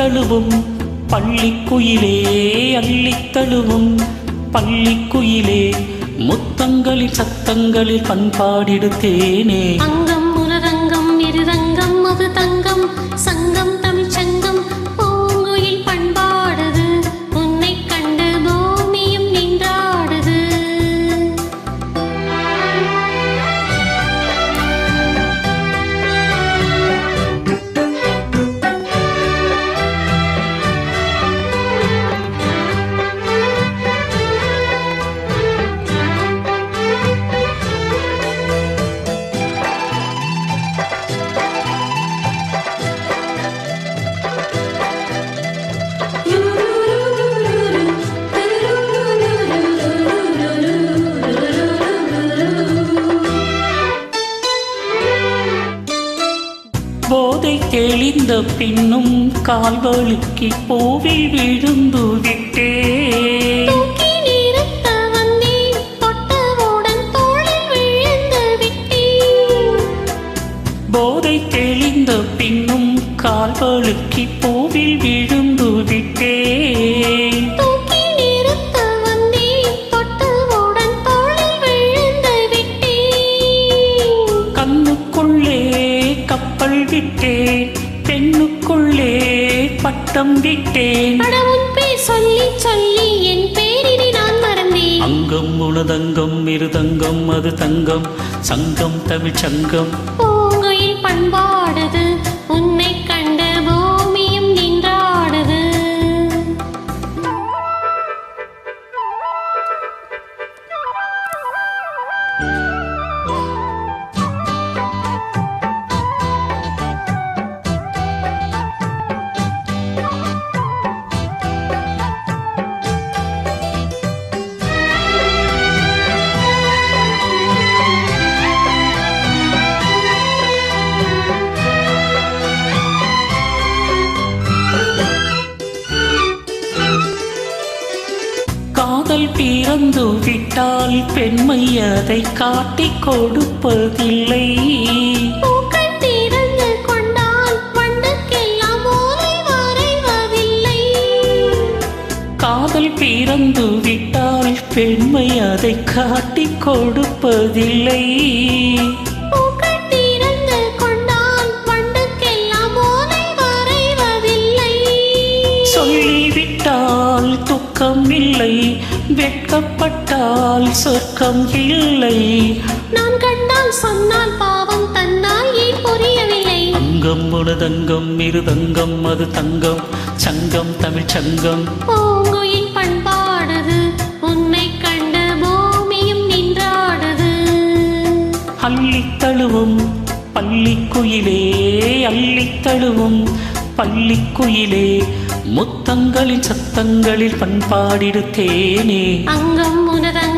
அள்ளித்தழுவும் பள்ளிக்குயிலே, அள்ளித்தழுவும் பள்ளிக்குயிலே, முத்தங்களில் சத்தங்களில் பண்பாடிடுத்தேனே. அங்கம் உலரங்கம் இருரங்கம் அது தங்கம், சங்கம் தமிழ் சங்கம் பூங்குயில் பண்பாடுது, உன்னை கண்டு பூமியும் நின்றாடுது. போதை தெளிந்த பின்னும் கால்வழுக்கி பூவில் விழுந்து விட்டே. போதை தெளிந்த பின்னும் கால்வழுக்கி பூவில் விழுந்து விட்டே. கண்ணுக்குள்ளே கப்பல் விட்டேன், பெண்ணுக்குள்ளே பட்டம் விட்டேன். சொல்லி சொல்லி என் பேரினை நான் மறந்தேன். அங்கம் உனதங்கம் இருதங்கம் அது தங்கம், சங்கம் தமிழ் சங்கம் பூங்குயில் பண்பாடுது, உன்னை கண்டு பூமியும் நின்றாடுது. காதல் பிறந்து விட்டால் பெண்மை அதை காட்டிக் கொடுப்பதில்லை. பூக்கள் திறந்து கொண்டால் வண்டுக்கெல்லாம் ஓலை வரைவதில்லை. காதல் பிறந்து விட்டால் பெண்மை அதை காட்டிக் கொடுப்பதில்லை. பூக்கள் திறந்து கொண்டால் வண்டுக்கெல்லாம் ஓலை வரைவதில்லை. சொல்லிவிட்டால் துக்கம் இல்லை, வெட்கப்பட்டால் சொர்க்கம் இல்லை. நான் கண்டால் சொன்னால் பாவம் தன்னால் ஏன் புரியவில்லை. அங்கம் உனதங்கம் இருதங்கம் அது தங்கம், சங்கம் தமிழ் சங்கம் பூங்குயில் பண்பாடுது, உன்னை கண்டு பூமியும் நின்றாடுது. அள்ளித்தழுவும் பள்ளிக்குயிலே, அள்ளித்தழுவும் பள்ளிக்குயிலே, முத்தங்களின் சத்தங்களில் பண்பாடிடுத்தேனே. அங்கம் உனதங்கம்